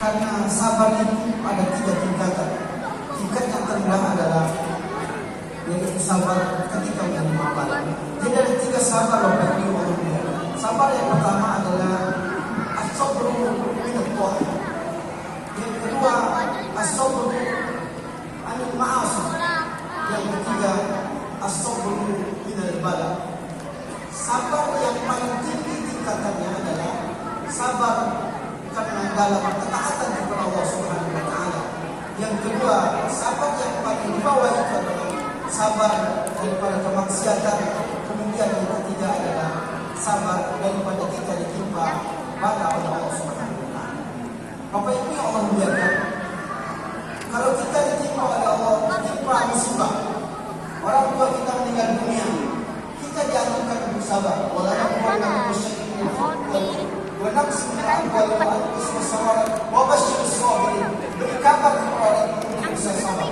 Karena sabar itu ada 3 tingkatan. Tingkat yang terendah adalah yaitu sabar ketika menerima bala. Jadi ada 3 sabar Bapak Ibu Allah. Sabar yang pertama adalah as-sabru min at-ta'ah. Yang kedua as-sabru anil ma'asi. Yang ketiga as-sabru min al-bala. Sabar yang paling tinggi tingkatannya adalah sabar karena dalam ketaatan kepada Allah Subhanahu wa taala. Yang kedua, sabar yang paling di bawah itu adalah sabar daripada kemaksiatan. Kemudian yang ketiga adalah sabar daripada kita ditimpa bala oleh Allah Subhanahu wa taala. Bapak Ibu yang Allah muliakan, kalau kita ditimpa oleh Allah, ditimpa musibah, orang tua kita meninggal dunia, kita dianjurkan untuk sabar. Walaupun syai'un ونقص من الأموال والأنفس والثمرات وبشر الصابرين. Beri kabar kepada orang yang bisa sabar.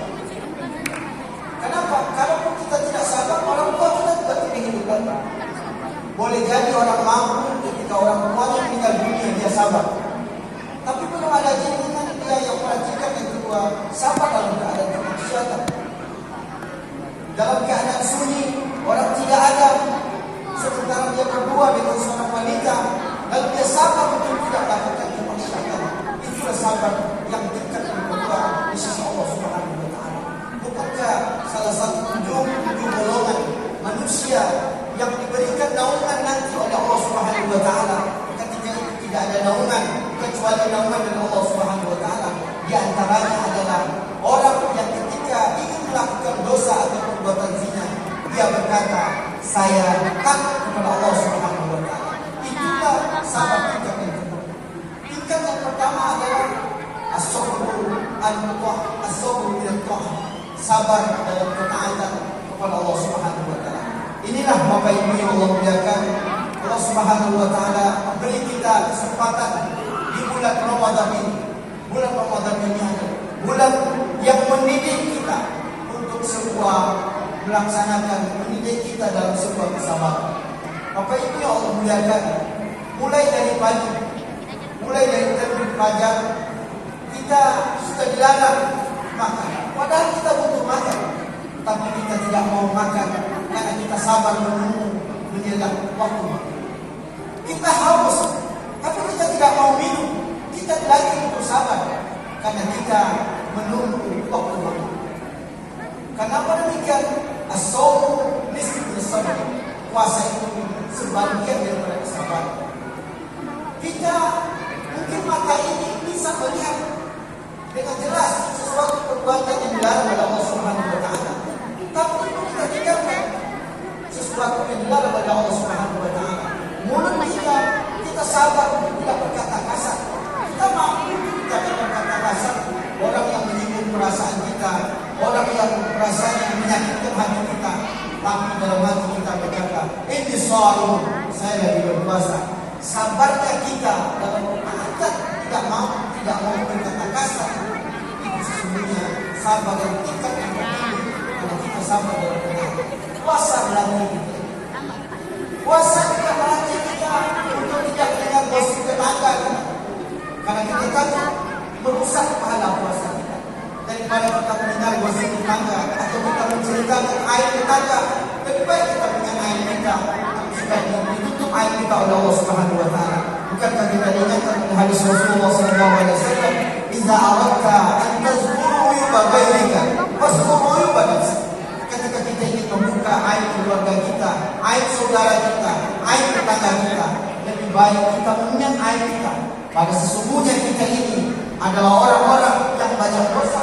Kenapa? Kalau kita tidak sabar, orang tua kita tidak kehidupan. Boleh jadi orang mampu ketika orang tuanya meninggal dunia dia sabar. Tapi belum ada jaminan dia yang perhatikan yang kedua sabar dalam keadaan kemaksiatan. Dalam keadaan sunyi, orang tidak ada, sementara dia berdua dengan seorang wanita. Lalu dia sabar untuk tidak melakukan kemaksiatan. Itulah sabar yang dekat dengan kedua di sisi Allah Subhanahu wa taala. Bukankah salah satu tujuh golongan manusia yang diberikan naungan nanti oleh Allah Subhanahu wa taala, ketika itu tidak ada naungan kecuali naungan dari Allah Subhanahu wa taala. Di antaranya adalah orang yang ketika ingin melakukan dosa atau perbuatan zina, dia berkata, saya takut kepada Allah Subhanahu wa taala. Sabar tingkat yang kedua. Tingkat yang pertama adalah as-sabru al-muqah, as-sabru min at-ta'ah. Sabar dalam ketaatan kepada Allah Subhanahu wa taala. Inilah Bapak Ibu yang Allah muliakan. Allah Subhanahu wa taala beri kita kesempatan di bulan Ramadan ini. Bulan Ramadan ini adalah bulan yang mendidik kita untuk sebuah melaksanakan mendidik kita dalam sebuah kesabaran. Bapak Ibu yang Allah muliakan, mulai dari pagi, mulai dari terbit fajar, kita sudah dilarang makan. Padahal kita butuh makan, tapi kita tidak mau makan karena kita sabar menunggu menjelang waktu makan. Kita haus, tapi kita tidak mau minum. Kita lagi untuk sabar karena kita menunggu waktu makan. Kenapa demikian? As-shawmu nisfu as-sabr. Puasa itu sebagian daripada kesabaran. Kita mungkin mata ini bisa melihat dengan jelas sesuatu perbuatan yang dilarang oleh Allah Subhanahu wa taala. Tapi kita tinggalkan sesuatu yang dilarang oleh Allah Subhanahu wa taala. Mulut kita sabar untuk tidak berkata kasar. Kita mampu tidak berkata kasar. Orang yang menyinggung perasaan kita, orang yang perasaannya menyakitkan hati kita, tapi dalam hati kita berkata, ini soal saya lagi berpuasa. Sabarnya kita dalam ketaatan tidak mau berkata kasar. Itu sesungguhnya sabar yang tingkat yang tertinggi. Kalau kita sabar dalam ketaatan, puasa melatih kita. Puasa juga melatih kita untuk tidak dengan gosip tetangga kita. Karena kita takut merusak pahala puasa kita. Daripada kita mendengar gosip tetangga atau kita menceritakan aib tetangga, lebih baik kita punya aib kita. Sudah ditutup aib kita oleh Allah Subhanahu wa taala. Bukankah kita diingatkan oleh hadis Rasulullah sallallahu alaihi wasallam, "Idza aradta an tazkuru uyuba ghairika, fazkur uyuba nafsik." Ketika kita ingin membuka aib keluarga kita, aib saudara kita, aib tetangga kita, lebih baik kita mengingat aib kita. Pada sesungguhnya kita ini adalah orang-orang yang banyak dosa,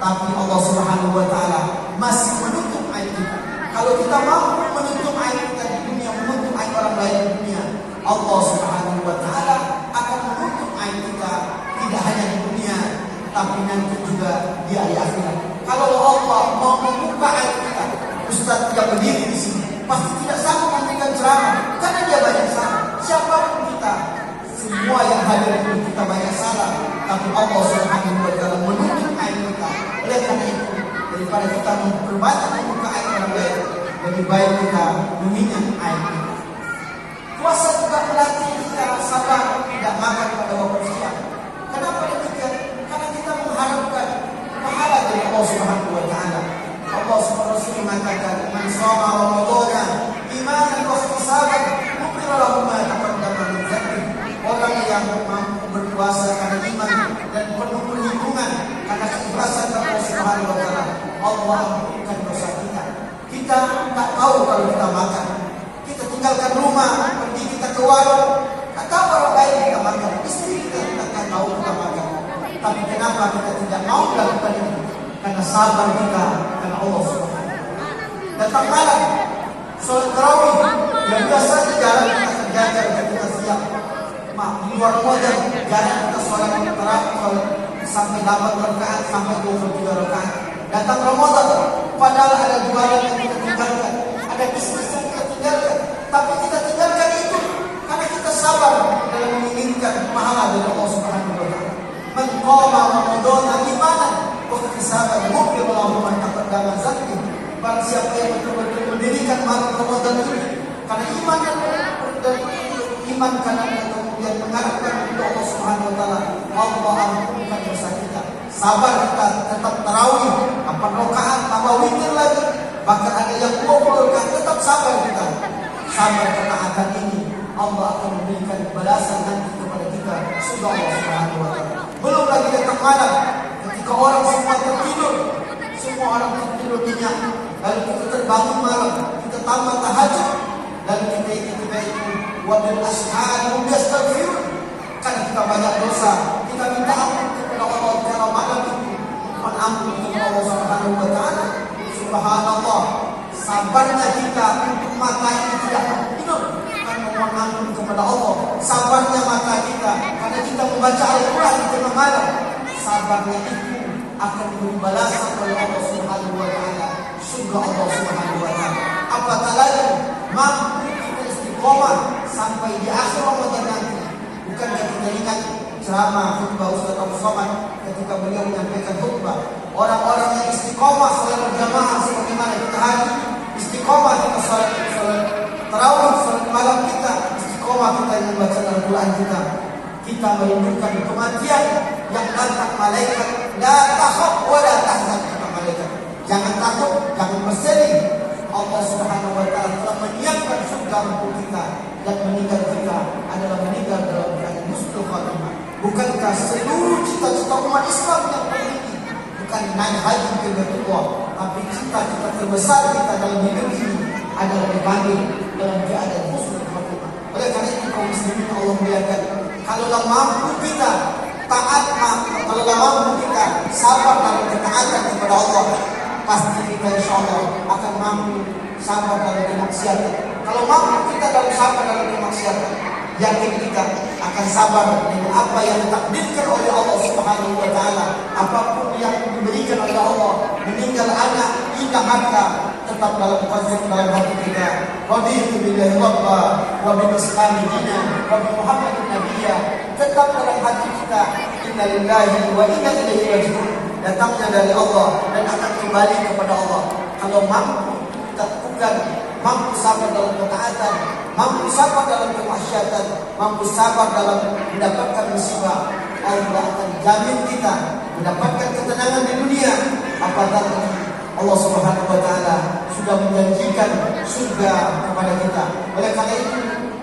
tapi Allah Subhanahu wa taala masih menutup aib kita. Kalau kita mampu menutup aib kita di dunia, menutup aib orang lain di dunia, Allah Subhanahu wa taala akan menutup aib kita tidak hanya di dunia, tapi nanti juga di akhirat. Kalau Allah mau membuka aib kita, Ustaz tidak berdiri di sini, pasti tidak sanggup memberikan ceramah karena dia banyak salah. Siapapun kita, semua yang hadir ini kita banyak salah, tapi Allah Subhanahu wa taala menutup aib kita. Oleh karena itu, daripada kita memperbanyak membuka aib orang lain, lebih baik kita mengingat aib kita. Puasa juga melatih kita sabar, tidak makan pada waktu siang. Kenapa demikian? Allah ampunkan dosa kita. Kita tak tahu kalau kita makan. Kita tinggalkan rumah, pergi kita ke warung, tak tahu orang lain kita makan. Istri kita tak tahu kita makan. Tapi kenapa kita tidak mau melakukan itu? Karena sabar kita, karena Allah Subhanahu. Datang malam, sholat tarawih yang biasa jarang kita kerjakan ketika siang. Di luar Ramadan jarang kita sholat tarawih, sholat sampai 8 rakaat sampai 23 rakaat. Datang Ramadan, padahal ada jualan yang kita tinggalkan, ada bisnis yang kita tinggalkan, tapi kita tinggalkan itu karena kita sabar dalam menginginkan pahala dari Allah Subhanahu wa taala. Man qama Ramadana imanan wa ihtisaban ghufira lahu ma taqaddama dzanbi. Barang siapa yang betul-betul mendirikan malam Ramadan ini karena iman dan iman karena kemudian mengharapkan untuk Allah Subhanahu wa taala, Allah ampunkan dosa kita. Sabar kita tetap tarawih 8 rakaat tambah witir lagi, bahkan ada yang 20 rakaat, tetap sabar kita. Sabar ketaatan ini Allah akan memberikan balasan nanti kepada kita surga Allah Subhanahu wa taala. Belum lagi datang malam ketika orang semua tertidur, semua orang tertidur nyenyak, lalu kita terbangun malam, kita tambah tahajud, lalu kita itu wa bil ashari hum yastaghfirun. Karena kita banyak dosa, kita minta ampun kepada Allah Taala malam itu, mohon ampun kepada Allah Subhanahu wa taala. Subhanallah, sabarnya kita untuk mata ini tidak tidur karena mohon ampun kepada Allah. Sabarnya mata kita karena kita membaca Al-Quran di tengah malam. Sabarnya itu akan diberi balasan oleh Allah Subhanahu wa taala, surga Allah Subhanahu wa taala. Apatah lagi mampu kita istiqomah sampai di akhir Ramadan nanti. Bukankah kita ingat ceramah khutbah Ustaz Abu Somad ketika beliau menyampaikan khutbah, orang-orang yang istiqomah salat berjamaah sebagaimana kita hari, istiqomah kita salat tarawih, salat malam kita, istiqomah kita yang membaca Al-Quran kita merindukan kematian yang datang malaikat, la takhaf wa la tahzan, kata malaikat, jangan takut, jangan bersedih. Allah Subhanahu wa taala telah menyiapkan surga untuk kita, dan meninggal kita adalah meninggal dalam keadaan husnul khatimah. Bukankah seluruh cita-cita umat Islam yang tertinggi bukan naik haji ke Baitullah, tapi cita-cita terbesar kita dalam hidup ini adalah dipanggil dalam keadaan husnul khatimah. Oleh karena itu kaum muslimin Allah muliakan, kalaulah mampu kita taat, kalaulah mampu kita sabar dalam ketaatan kepada Allah, pasti kita insyaallah akan mampu sabar dalam kemaksiatan. Kalau mampu kita dalam sabar dalam kemaksiatan, yakin kita akan sabar dengan apa yang ditakdirkan oleh Allah Subhanahu wa taala. Apapun yang diberikan oleh Allah, meninggal anak, hilang harta, tetap dalam konsep dalam hati kita. Raditu billahi rabba wa bil islam dinan wa bi Muhammadin nabiyya. Tetap dalam hati kita, inna lillahi wa inna ilaihi raji'un. Datangnya dari Allah dan akan kembali kepada Allah. Kalau mampu kita lakukan, mampu sabar dalam ketaatan, mampu sabar dalam kemaksiatan, mampu sabar dalam mendapatkan musibah, Allah akan jamin kita mendapatkan ketenangan di dunia. Apatah Allah Subhanahu wa taala sudah menjanjikan surga kepada kita. Oleh karena itu,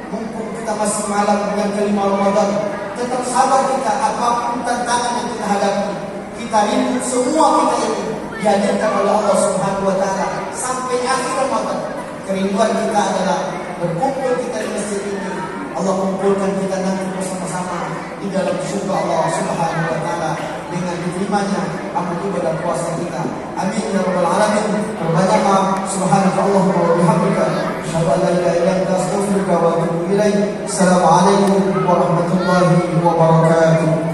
mumpung kita masih malam yang kelima Ramadan, tetap sabar kita apapun tantangan yang kita hadapi. Kita rindu semua kita ini dihadirkan oleh Allah Subhanahu wa taala sampai akhir Ramadan. Kerinduan kita adalah berkumpul kita di masjid ini. Allah kumpulkan kita nanti bersama-sama di dalam surga Allah Subhanahu wa taala dengan diterimanya amal ibadah puasa kita. Amin ya rabbal alamin. Subhanallah, subhanallah wa bihamdika, asyhadu an la ilaha illa anta, astaghfiruka wa atubu ilaik. Assalamualaikum warahmatullahi wabarakatuh.